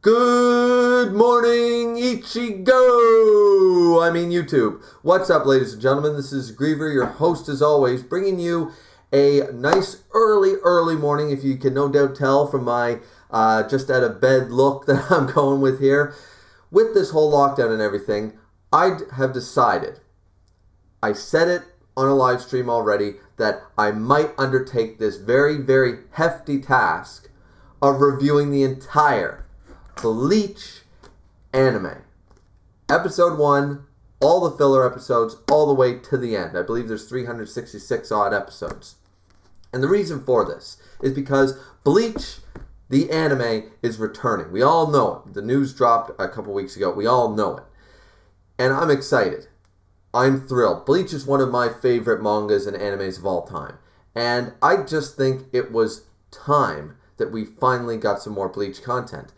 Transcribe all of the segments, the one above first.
Good morning, Ichigo! I mean YouTube. What's up, ladies and gentlemen? This is Griever, your host as always, bringing you a nice early morning, if you can no doubt tell from my just out of bed look that I'm going with here. With this whole lockdown and everything, I have decided, I said it on a live stream already, that I might undertake this very hefty task of reviewing the entire Bleach anime. Episode 1, all the filler episodes, all the way to the end. I believe there's 366 odd episodes. And the reason for this is because Bleach, the anime, is returning. We all know it. The news dropped a couple weeks ago. We all know it. And I'm excited. I'm thrilled. Bleach is one of my favorite mangas and animes of all time. And I just think it was time that we finally got some more Bleach content.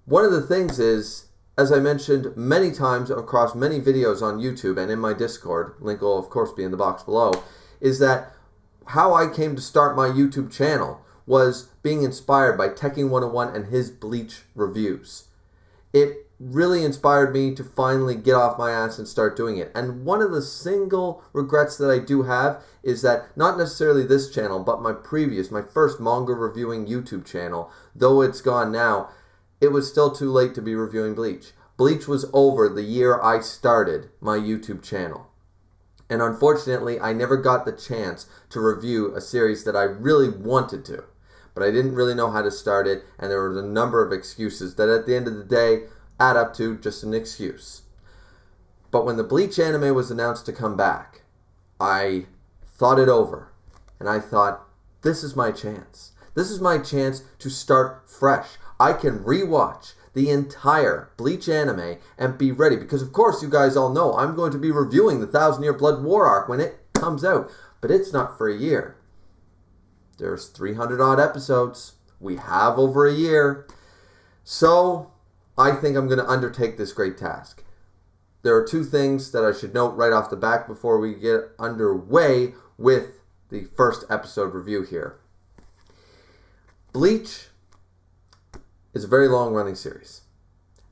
One of the things is, as I mentioned many times across many videos on YouTube and in my Discord, link will of course be in the box below, is that how I came to start my YouTube channel was being inspired by Tekking101 and his Bleach reviews. It really inspired me to finally get off my ass and start doing it. And one of the single regrets that I do have is that not necessarily this channel, but my first manga reviewing YouTube channel, though it's gone now, it was still too late to be reviewing Bleach. Bleach was over the year I started my YouTube channel. And unfortunately, I never got the chance to review a series that I really wanted to. But I didn't really know how to start it, and there was a number of excuses that at the end of the day add up to just an excuse. But when the Bleach anime was announced to come back, I thought it over. And I thought, this is my chance. This is my chance to start fresh. I can rewatch the entire Bleach anime and be ready. Because of course you guys all know I'm going to be reviewing the 1,000-Year Blood War arc when it comes out. But it's not for a year. There's 300 odd episodes. We have over a year. So I think I'm going to undertake this great task. There are two things that I should note right off the bat before we get underway with the first episode review here. Bleach is a very long-running series,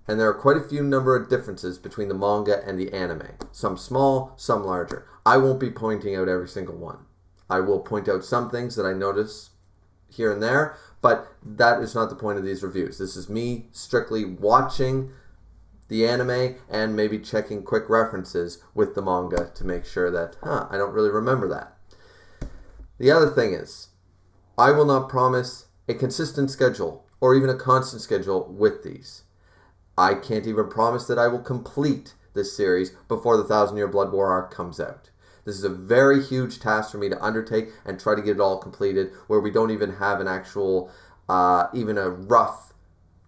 and there are quite a few number of differences between the manga and the anime. Some small, some larger. I won't be pointing out every single one. I will point out some things that I notice here and there, but that is not the point of these reviews. This is me strictly watching the anime and maybe checking quick references with the manga to make sure that, I don't really remember that. The other thing is, I will not promise a consistent schedule or even a constant schedule with these. I can't even promise that I will complete this series before the 1,000-Year Blood War arc comes out. This is a very huge task for me to undertake and try to get it all completed, where we don't even have an actual, even a rough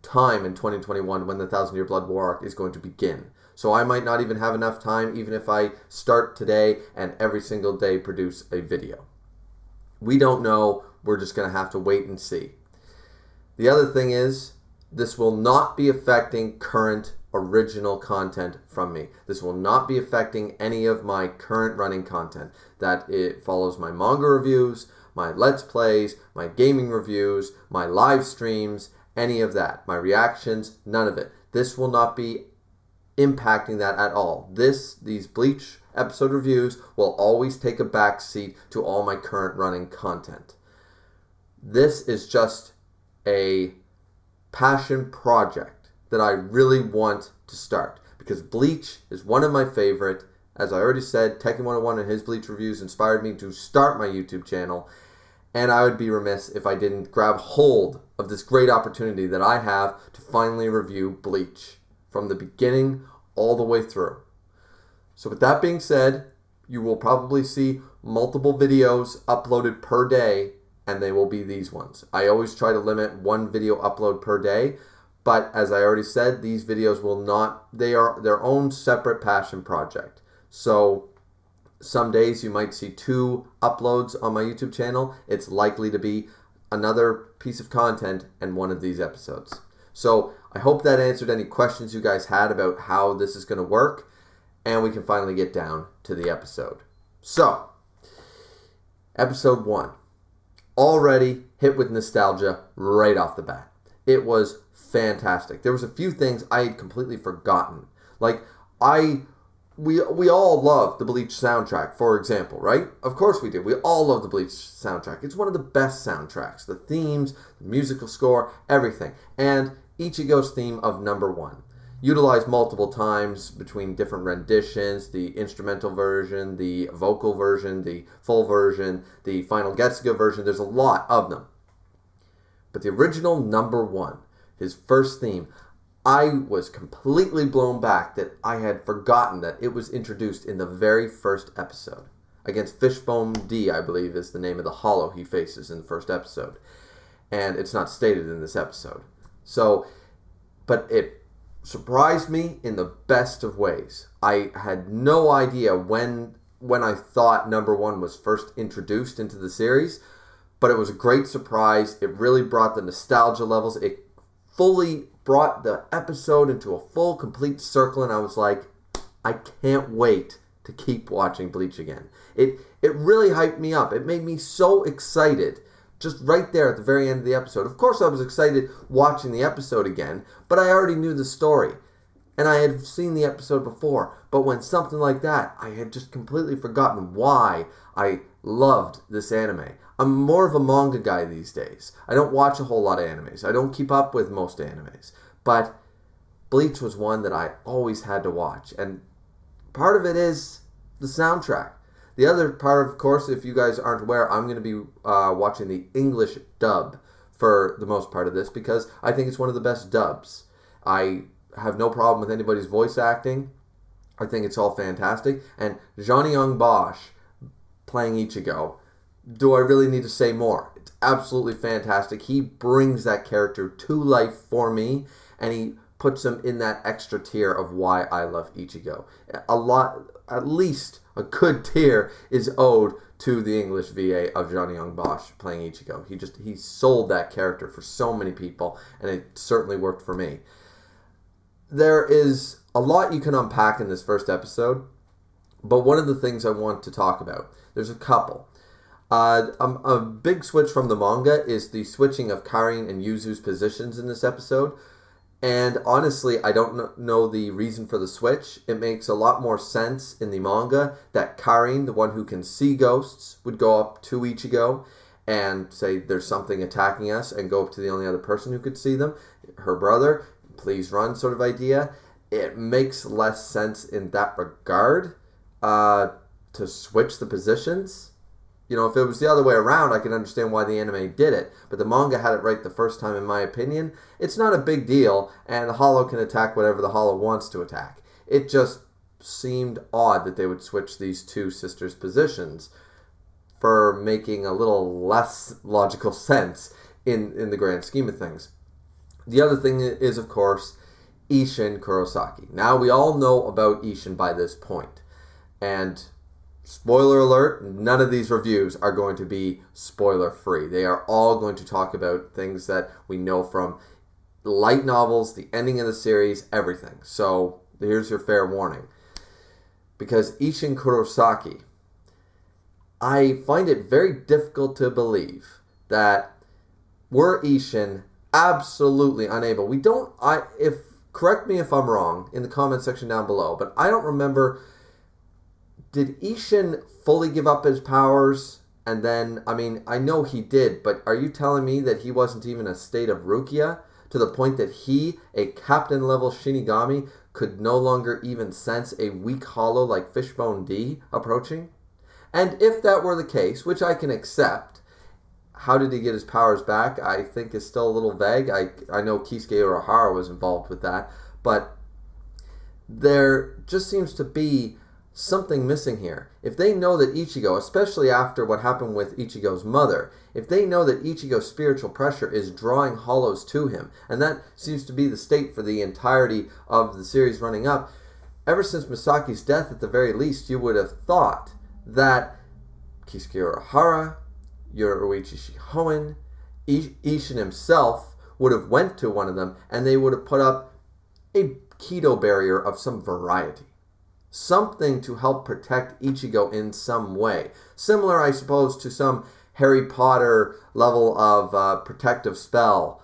time in 2021 when the 1,000-Year Blood War arc is going to begin. So I might not even have enough time, even if I start today and every single day produce a video. We don't know. We're just going to have to wait and see. The other thing is, this will not be affecting current original content from me. This will not be affecting any of my current running content. That it follows my manga reviews, my let's plays, my gaming reviews, my live streams, any of that. My reactions, none of it. This will not be impacting that at all. These Bleach episode reviews will always take a back seat to all my current running content. This is just a passion project that I really want to start, because Bleach is one of my favorite. As I already said, Tekking101 and his Bleach reviews inspired me to start my YouTube channel, and I would be remiss if I didn't grab hold of this great opportunity that I have to finally review Bleach from the beginning all the way through. So with that being said, you will probably see multiple videos uploaded per day, and they will be these ones. I always try to limit one video upload per day, but as I already said, these videos will not, they are their own separate passion project. So some days you might see 2 uploads on my YouTube channel. It's likely to be another piece of content and one of these episodes. So I hope that answered any questions you guys had about how this is going to work, and we can finally get down to the episode. So, episode 1. Already hit with nostalgia right off the bat. It was fantastic. There was a few things I had completely forgotten. Like, we all love the Bleach soundtrack, for example, right? Of course we do. We all love the Bleach soundtrack. It's one of the best soundtracks. The themes, the musical score, everything. And Ichigo's theme of number 1. Utilized multiple times between different renditions, the instrumental version, the vocal version, the full version, the final Getsuga version. There's a lot of them. But the original number 1, his first theme, I was completely blown back that I had forgotten that it was introduced in the very first episode. Against Fishbone D, I believe, is the name of the hollow he faces in the first episode. And it's not stated in this episode. But it surprised me in the best of ways. I had no idea when I thought number 1 was first introduced into the series, but it was a great surprise. It really brought the nostalgia levels. It fully brought the episode into a full, complete circle, and I was like, I can't wait to keep watching Bleach again. It really hyped me up. It made me so excited just right there at the very end of the episode. Of course, I was excited watching the episode again, but I already knew the story, and I had seen the episode before. But when something like that, I had just completely forgotten why I loved this anime. I'm more of a manga guy these days. I don't watch a whole lot of animes. I don't keep up with most animes. But Bleach was one that I always had to watch. And part of it is the soundtrack. The other part, of course, if you guys aren't aware, I'm going to be watching the English dub for the most part of this because I think it's one of the best dubs. I have no problem with anybody's voice acting. I think it's all fantastic. And Johnny Young Bosch playing Ichigo, do I really need to say more? It's absolutely fantastic. He brings that character to life for me, and he puts him in that extra tier of why I love Ichigo. At least a good tier is owed to the English VA of Johnny Young Bosch playing Ichigo. He sold that character for so many people, and it certainly worked for me. There is a lot you can unpack in this first episode, but one of the things I want to talk about, there's a couple. A big switch from the manga is the switching of Karin and Yuzu's positions in this episode. And honestly, I don't know the reason for the switch. It makes a lot more sense in the manga that Karin, the one who can see ghosts, would go up to Ichigo and say, there's something attacking us, and go up to the only other person who could see them, her brother, please run sort of idea. It makes less sense in that regard to switch the positions. You know, if it was the other way around, I can understand why the anime did it. But the manga had it right the first time, in my opinion. It's not a big deal, and the Hollow can attack whatever the Hollow wants to attack. It just seemed odd that they would switch these two sisters' positions for making a little less logical sense in the grand scheme of things. The other thing is, of course, Isshin Kurosaki. Now, we all know about Isshin by this point. And spoiler alert, none of these reviews are going to be spoiler-free. They are all going to talk about things that we know from light novels, the ending of the series, everything. So here's your fair warning. Because Isshin Kurosaki, I find it very difficult to believe that were Isshin absolutely unable. Correct me if I'm wrong in the comment section down below, but I don't remember. Did Isshin fully give up his powers? And then, I know he did, but are you telling me that he wasn't even a state of Rukia? To the point that he, a captain-level Shinigami, could no longer even sense a weak hollow like Fishbone D approaching? And if that were the case, which I can accept, how did he get his powers back? I think is still a little vague. I know Kisuke Urahara was involved with that, but there just seems to be something missing here. If they know that Ichigo, especially after what happened with Ichigo's mother, if they know that Ichigo's spiritual pressure is drawing hollows to him, and that seems to be the state for the entirety of the series running up, ever since Misaki's death at the very least, you would have thought that Kisuke Urahara, Yoruichi Shihoin, Isshin himself would have went to one of them, and they would have put up a Keto barrier of some variety. Something to help protect Ichigo in some way. Similar, I suppose, to some Harry Potter level of protective spell.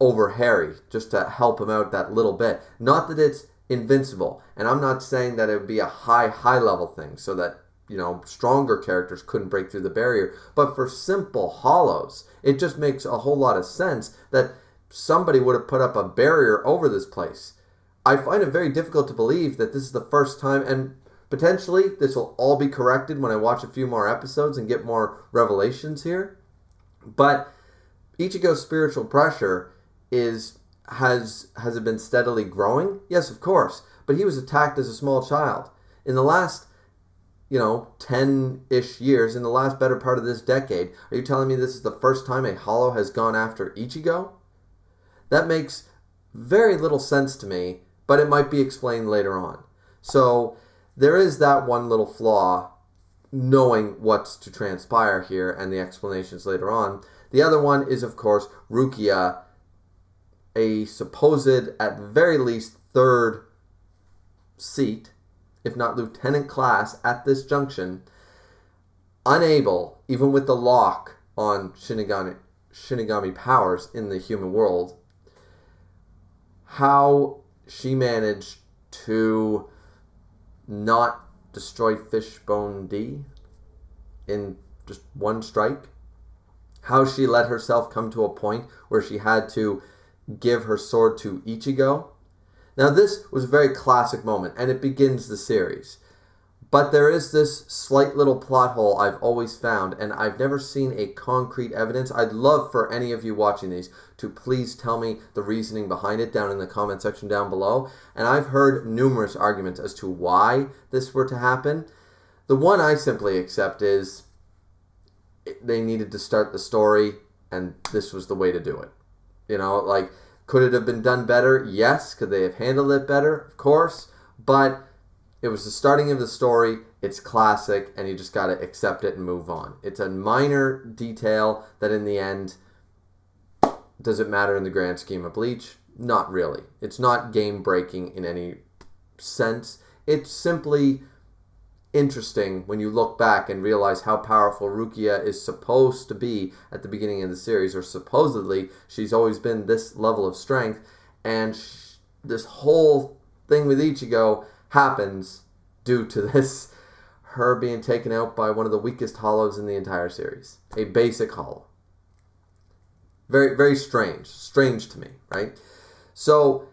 over Harry just to help him out that little bit. Not that it's invincible, and I'm not saying that it would be a high level thing so that, you know, stronger characters couldn't break through the barrier, but for simple hollows, it just makes a whole lot of sense that somebody would have put up a barrier over this place. I find it very difficult to believe that this is the first time, and potentially this will all be corrected when I watch a few more episodes and get more revelations here, but Ichigo's spiritual pressure has it been steadily growing? Yes, of course. But he was attacked as a small child. In the last, 10-ish years, in the last better part of this decade, are you telling me this is the first time a Hollow has gone after Ichigo? That makes very little sense to me, but it might be explained later on. So there is that one little flaw, knowing what's to transpire here and the explanations later on. The other one is, of course, Rukia, a supposed, at very least, third seat, if not lieutenant class, at this junction, unable, even with the lock on Shinigami powers in the human world, how she managed to not destroy Fishbone D in just one strike. How she let herself come to a point where she had to give her sword to Ichigo. Now this was a very classic moment, and it begins the series. But there is this slight little plot hole I've always found, and I've never seen a concrete evidence. I'd love for any of you watching these to please tell me the reasoning behind it down in the comment section down below. And I've heard numerous arguments as to why this were to happen. The one I simply accept is they needed to start the story, and this was the way to do it. Could it have been done better? Yes. Could they have handled it better? Of course. But it was the starting of the story. It's classic, and you just got to accept it and move on. It's a minor detail that in the end, does it matter in the grand scheme of Bleach? Not really. It's not game-breaking in any sense. It's simply interesting when you look back and realize how powerful Rukia is supposed to be at the beginning of the series, or supposedly she's always been this level of strength, and this whole thing with Ichigo happens due to this, her being taken out by one of the weakest hollows in the entire series. A basic hollow. Very, very strange to me, right? So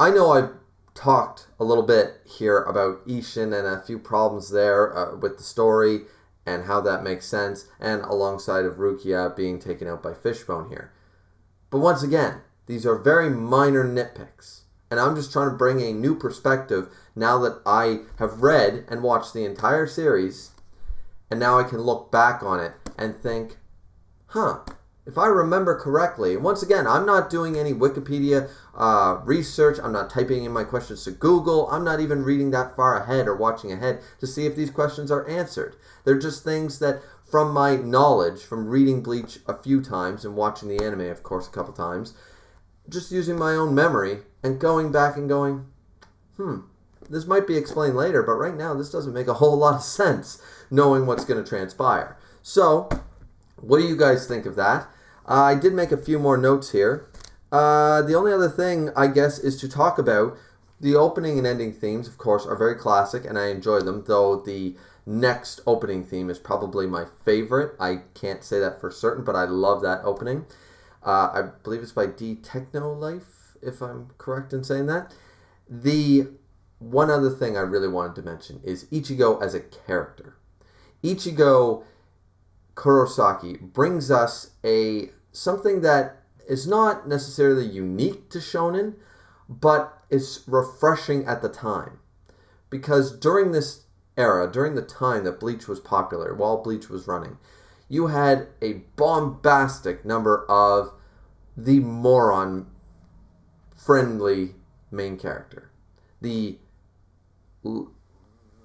I know I've talked a little bit here about Ishin and a few problems there with the story and how that makes sense, and alongside of Rukia being taken out by Fishbone here. But once again, these are very minor nitpicks, and I'm just trying to bring a new perspective now that I have read and watched the entire series, and now I can look back on it and think, if I remember correctly, and once again, I'm not doing any Wikipedia research, I'm not typing in my questions to Google, I'm not even reading that far ahead or watching ahead to see if these questions are answered. They're just things that, from my knowledge, from reading Bleach a few times and watching the anime, of course, a couple times, just using my own memory and going back and going, this might be explained later, but right now this doesn't make a whole lot of sense, knowing what's going to transpire. So, what do you guys think of that? I did make a few more notes here. The only other thing, I guess, is to talk about the opening and ending themes, of course, are very classic, and I enjoy them, though the next opening theme is probably my favorite. I can't say that for certain, but I love that opening. I believe it's by D Techno Life, if I'm correct in saying that. The one other thing I really wanted to mention is Ichigo as a character. Ichigo Kurosaki brings us something that is not necessarily unique to shonen, but is refreshing at the time. Because during this era, during the time that Bleach was popular, while Bleach was running, you had a bombastic number of the moron-friendly main character. The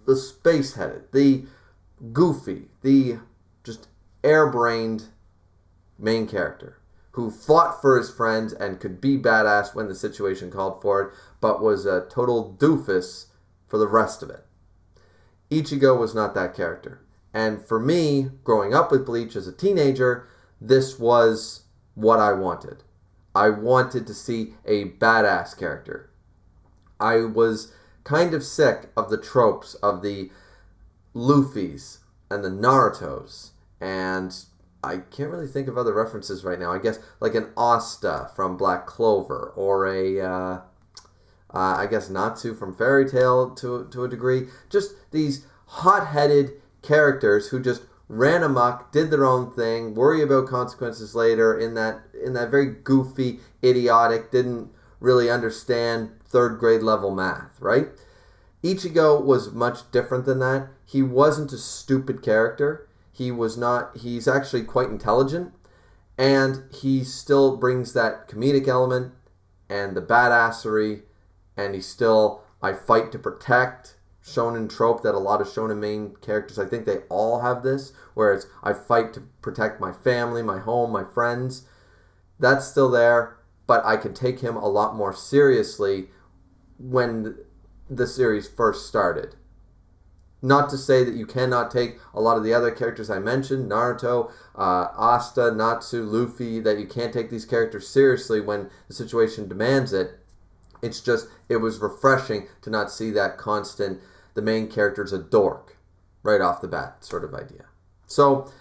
space-headed, the goofy, the just airbrained main character who fought for his friends and could be badass when the situation called for it, but was a total doofus for the rest of it. Ichigo was not that character. And for me, growing up with Bleach as a teenager, this was what I wanted. I wanted to see a badass character. I was kind of sick of the tropes of the Luffy's and the Naruto's, and I can't really think of other references right now. I guess like an Asta from Black Clover, or I guess Natsu from Fairy Tail to a degree. Just these hot-headed characters who just ran amok, did their own thing, worry about consequences later in that very goofy, idiotic, didn't really understand third grade level math, right? Ichigo was much different than that. He wasn't a stupid character. He's actually quite intelligent, and he still brings that comedic element and the badassery, and he's still, I fight to protect, shonen trope that a lot of shonen main characters, I think they all have this, where it's, I fight to protect my family, my home, my friends. That's still there, but I can take him a lot more seriously when the series first started. Not to say that you cannot take a lot of the other characters I mentioned, Naruto, Asta, Natsu, Luffy, that you can't take these characters seriously when the situation demands it. It's just, it was refreshing to not see that constant, the main character's a dork, right off the bat sort of idea. So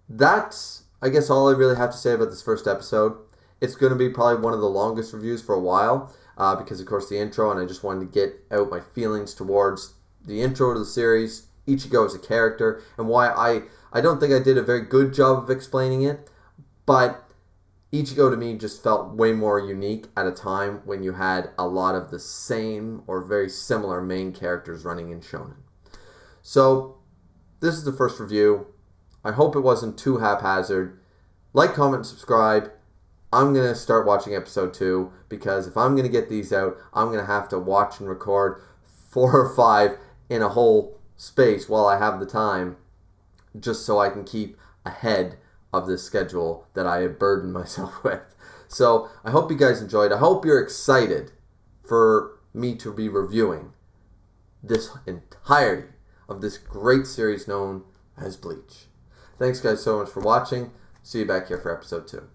that's, I guess, all I really have to say about this first episode. It's going to be probably one of the longest reviews for a while, because of course the intro, and I just wanted to get out my feelings towards the intro to the series, Ichigo as a character, and why I don't think I did a very good job of explaining it, but Ichigo to me just felt way more unique at a time when you had a lot of the same or very similar main characters running in shonen. So this is the first review. I hope it wasn't too haphazard. Like, comment, subscribe. I'm going to start watching episode 2, because if I'm going to get these out, I'm going to have to watch and record 4 or 5 in a whole space while I have the time, just so I can keep ahead of this schedule that I have burdened myself with. So I hope you guys enjoyed. I hope you're excited for me to be reviewing this entirety of this great series known as Bleach. Thanks guys so much for watching. See you back here for episode 2.